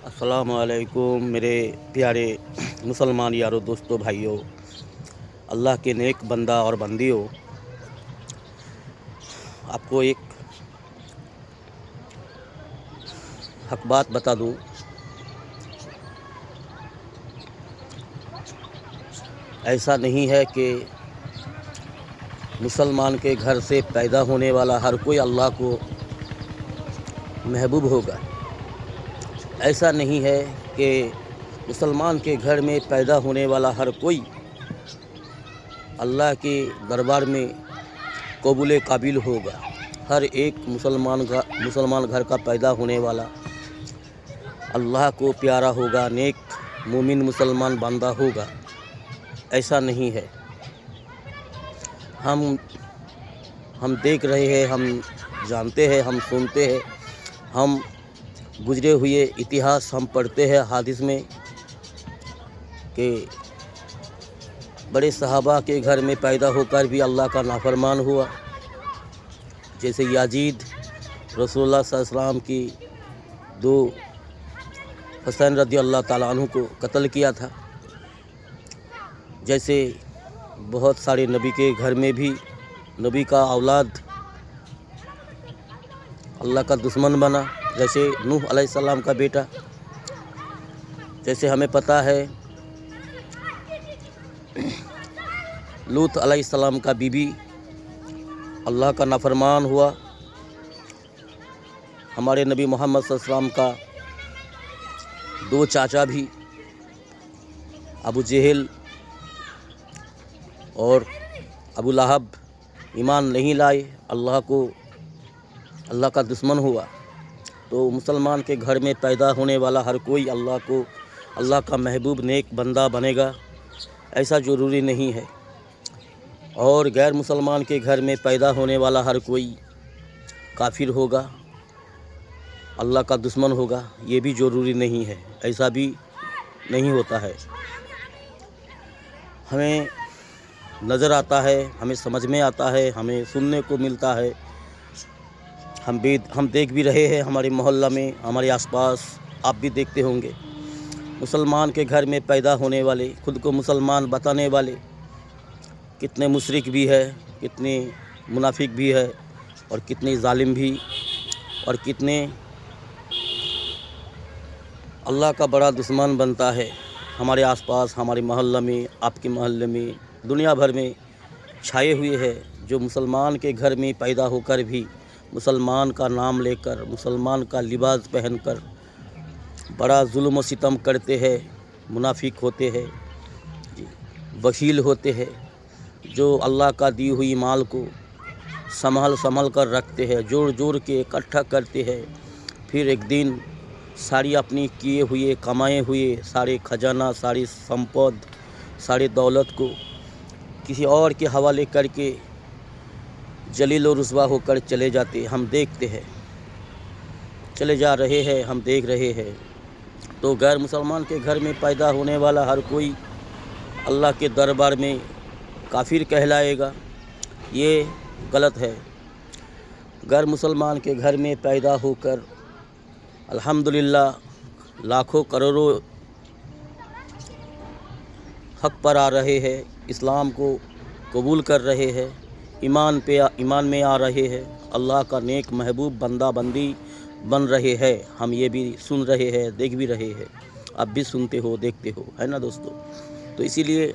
السلام علیکم میرے پیارے مسلمان یارو دوستو بھائیوں، اللہ کے نیک بندہ اور بندیوں، آپ کو ایک حق بات بتا دوں۔ ایسا نہیں ہے کہ مسلمان کے گھر سے پیدا ہونے والا ہر کوئی اللہ کو محبوب ہوگا۔ ایسا نہیں ہے کہ مسلمان کے گھر میں پیدا ہونے والا ہر کوئی اللہ کے دربار میں قبول قابل ہوگا۔ ہر ایک مسلمان گھر کا پیدا ہونے والا اللہ کو پیارا ہوگا، نیک مومن مسلمان بندہ ہوگا۔ ایسا نہیں ہے۔ ہم دیکھ رہے ہیں، ہم جانتے ہیں، ہم سنتے ہیں، ہم گزرے ہوئے اتہاس ہم پڑھتے ہیں حدیث میں کہ بڑے صحابہ کے گھر میں پیدا ہو کر بھی اللہ کا نافرمان ہوا، جیسے یزید رسول اللہ صلی اللہ علیہ وسلم کی دو حسین رضی اللہ تعالیٰ عنہ کو قتل کیا تھا۔ جیسے بہت سارے نبی کے گھر میں بھی نبی کا اولاد اللہ کا دشمن بنا، جیسے نوح علیہ السلام کا بیٹا۔ جیسے ہمیں پتہ ہے لوط علیہ السلام کا بیوی اللہ کا نافرمان ہوا۔ ہمارے نبی محمد صلی اللہ علیہ وسلم کا دو چاچا بھی ابو جہل اور ابو لہب ایمان نہیں لائے، اللہ کا دشمن ہوا۔ تو مسلمان کے گھر میں پیدا ہونے والا ہر کوئی اللہ کا محبوب نیک بندہ بنے گا، ایسا ضروری نہیں ہے۔ اور غیر مسلمان کے گھر میں پیدا ہونے والا ہر کوئی کافر ہوگا، اللہ کا دشمن ہوگا، یہ بھی ضروری نہیں ہے، ایسا بھی نہیں ہوتا ہے۔ ہمیں نظر آتا ہے، ہمیں سمجھ میں آتا ہے، ہمیں سننے کو ملتا ہے، ہم دیکھ بھی رہے ہیں ہمارے محلہ میں، ہمارے آس پاس آپ بھی دیکھتے ہوں گے۔ مسلمان کے گھر میں پیدا ہونے والے، خود کو مسلمان بتانے والے کتنے مشرک بھی ہے، کتنے منافق بھی ہے، اور کتنے ظالم بھی، اور کتنے اللہ کا بڑا دشمن بنتا ہے۔ ہمارے آس پاس، ہمارے محلہ میں، آپ کے محلے میں، دنیا بھر میں چھائے ہوئے ہے، جو مسلمان کے گھر میں پیدا ہو کر بھی مسلمان کا نام لے کر، مسلمان کا لباس پہن کر بڑا ظلم و ستم کرتے ہیں، منافق ہوتے ہیں، بخیل ہوتے ہیں، جو اللہ کا دی ہوئی مال کو سنبھال کر رکھتے ہیں، جوڑ کے اکٹھا کرتے ہیں، پھر ایک دن ساری اپنی کیے ہوئے کمائے ہوئے سارے خزانہ، ساری سمپد، ساری دولت کو کسی اور کے حوالے کر کے ذلیل و رسوا ہو کر چلے جاتے، ہم دیکھتے ہیں، چلے جا رہے ہیں، ہم دیکھ رہے ہیں۔ تو غیر مسلمان کے گھر میں پیدا ہونے والا ہر کوئی اللہ کے دربار میں کافر کہلائے گا، یہ غلط ہے۔ غیر مسلمان کے گھر میں پیدا ہو کر الحمدللہ لاکھوں کروڑوں حق پر آ رہے ہیں، اسلام کو قبول کر رہے ہیں، ایمان میں آ رہے ہیں، اللہ کا نیک محبوب بندہ بندی بن رہے ہیں۔ ہم یہ بھی سن رہے ہیں، دیکھ بھی رہے ہیں، آپ بھی سنتے ہو، دیکھتے ہو، ہے نا دوستو؟ تو اسی لیے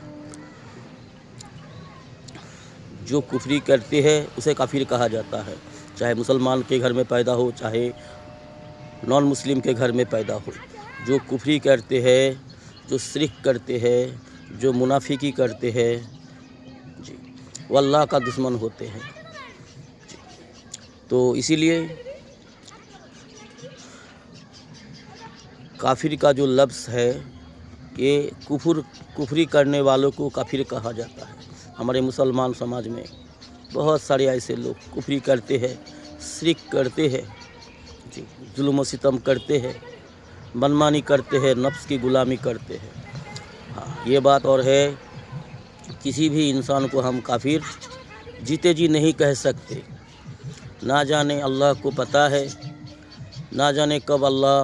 جو کفری کرتے ہیں اسے کافر کہا جاتا ہے، چاہے مسلمان کے گھر میں پیدا ہو، چاہے نان مسلم کے گھر میں پیدا ہو۔ جو کفری کرتے ہیں، جو شرک کرتے ہیں، جو منافقی کرتے ہیں، وہ اللہ کا دشمن ہوتے ہیں۔ تو اسی لیے کافر کا جو لفظ ہے، یہ کفری کرنے والوں کو کافر کہا جاتا ہے۔ ہمارے مسلمان سماج میں بہت سارے ایسے لوگ کفری کرتے ہیں، شرک کرتے ہیں، ظلم و ستم کرتے ہیں، منمانی کرتے ہیں، نفس کی غلامی کرتے ہیں۔ ہاں، یہ بات اور ہے، کسی بھی انسان کو ہم کافر جیتے جی نہیں کہہ سکتے۔ نہ جانے اللہ کو پتہ ہے، نہ جانے کب اللہ